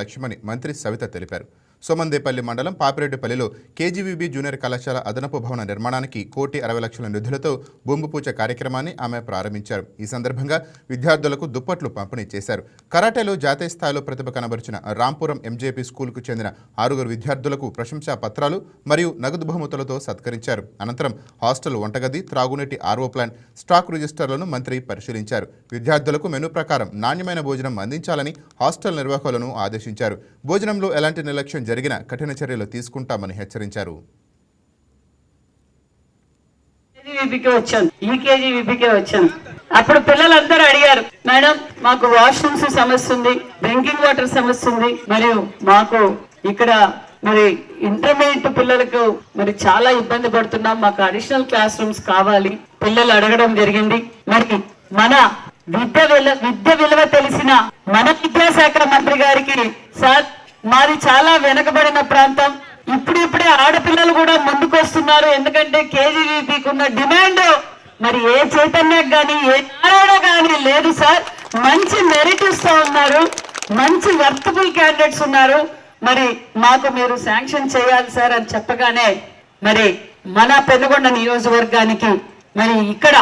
లక్ష్యమని మంత్రి సవిత తెలిపారు. సోమందేపల్లి మండలం పాపిరెడ్డిపల్లిలో కేజీవీబీ జూనియర్ కళాశాల అదనపు భవన నిర్మాణానికి 1,60,00,000 నిధులతో భూమి పూజ కార్యక్రమాన్ని ఆమె ప్రారంభించారు. ఈ సందర్భంగా విద్యార్థులకు దుప్పట్లు పంపిణీ చేశారు. కరాటేలో జాతీయ స్థాయిలో ప్రతిభ కనబరిచిన రాంపురం ఎంజేపీ స్కూల్కు చెందిన 6 విద్యార్థులకు ప్రశంసా పత్రాలు మరియు నగదు బహుమతులతో సత్కరించారు. అనంతరం హాస్టల్ వంటగది, త్రాగునీటి ఆర్ఓ ప్లాంట్, స్టాక్ రిజిస్టర్లను మంత్రి పరిశీలించారు. విద్యార్థులకు మెనూ ప్రకారం నాణ్యమైన భోజనం అందించాలని హాస్టల్ నిర్వాహకులను ఆదేశించారు. భోజనంలో ఎలాంటి నిర్లక్ష్యం జరిగిన కఠిన చర్యలు తీసుకుంటామని హెచ్చరించారు. అప్పుడు పిల్లలందరూ అడిగారు, మేడం మాకు వాష్రూమ్స్ సమస్య ఉంది, డ్రింకింగ్ వాటర్ సమస్య ఉంది, మరియు మాకు ఇక్కడ మరి ఇంటర్మీడియట్ పిల్లలకు మరి చాలా ఇబ్బంది పడుతున్నాం, మాకు అడిషనల్ క్లాస్ రూమ్స్ కావాలి పిల్లలు అడగడం జరిగింది. మరి మన విద్య విలువ తెలిసిన మన విద్యాశాఖ మంత్రి గారికి, సార్ మాది చాలా వెనకబడిన ప్రాంతం, ఇప్పుడిప్పుడే ఆడపిల్లలు కూడా ముందుకు వస్తున్నారు, ఎందుకంటే కేజీవీపీకి ఉన్న డిమాండ్ మరి ఏ చైతన్యకు కానీ ఏ నారాయణ కానీ లేదు సార్. మంచి మెరిట్ ఇస్తూ ఉన్నారు, మంచి వర్తబుల్ క్యాండిడేట్స్ ఉన్నారు, మరి మాకు మీరు శాంక్షన్ చేయాలి సార్ అని చెప్పగానే మరి మన పెనుగొండ నియోజకవర్గానికి మరి ఇక్కడ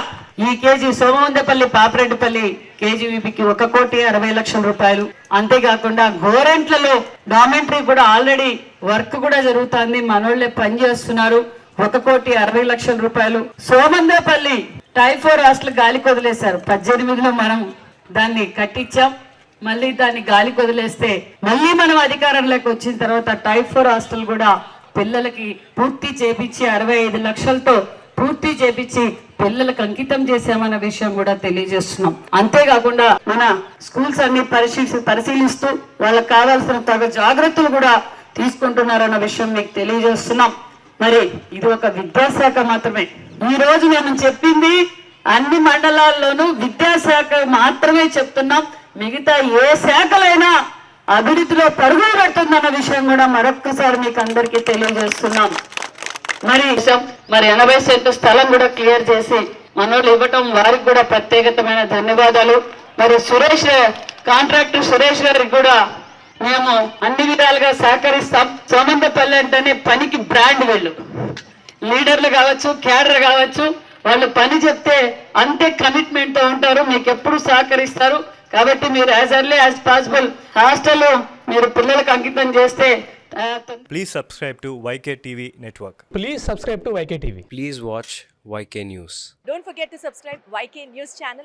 ఈ కేజీ సోమందేపల్లి పాపిరెడ్డిపల్లి కేజీవీపీకి 1,60,00,000 రూపాయలు. అంతేకాకుండా గోరెంట్లలో డామెంటరీ కూడా ఆల్రెడీ వర్క్ కూడా జరుగుతుంది, మనోళ్లే పని చేస్తున్నారు, 1,60,00,000 రూపాయలు. సోమందేపల్లి టైఫోర్ హాస్టల్ గాలికి వదిలేశారు, 18లో మనం దాన్ని కట్టించాం, మళ్ళీ దాన్ని గాలికి వదిలేస్తే మళ్ళీ మనం అధికారంలోకి వచ్చిన తర్వాత టైఫోర్ హాస్టల్ కూడా పిల్లలకి పూర్తి చేపించి 65 లక్షలతో పూర్తి చేపించి పిల్లలకు అంకితం చేశామన్న విషయం కూడా తెలియజేస్తున్నాం. అంతేకాకుండా మన స్కూల్స్ అన్ని పరిశీలిస్తూ వాళ్ళకి కావాల్సిన తగు జాగ్రత్తలు కూడా తీసుకుంటున్నారన్న విషయం మీకు తెలియజేస్తున్నాం. మరి ఇది ఒక విద్యాశాఖ మాత్రమే. ఈ రోజు మేము చెప్పింది అన్ని మండలాల్లోనూ విద్యాశాఖ మాత్రమే చెప్తున్నాం, మిగతా ఏ శాఖలైనా అభివృద్ధిలో పరుగులు పెడుతుందన్న విషయం కూడా మరొక్కసారి మీకు అందరికీ తెలియజేస్తున్నాం. మరి 80 సెంటు స్థలం కూడా క్లియర్ చేసి మనోళ్ళు ఇవ్వటం వారికి కూడా ప్రత్యేకమైన ధన్యవాదాలు. మరి కాంట్రాక్టర్ సురేష్ గారికి కూడా మేము అన్ని విధాలుగా సహకరిస్తాం. సోమందేపల్లి అంటేనే పనికి బ్రాండ్, వీళ్ళు లీడర్లు కావచ్చు, క్యాడర్ కావచ్చు, వాళ్ళు పని చెప్తే అంతే కమిట్మెంట్ తో ఉంటారు, మీకు ఎప్పుడు సహకరిస్తారు. కాబట్టి మీరు as early as possible hostel మీరు పిల్లలకు అంకితం చేస్తే. Please subscribe to YK TV Network. Please subscribe to YK TV. Please watch YK News. Don't forget to subscribe YK News channel.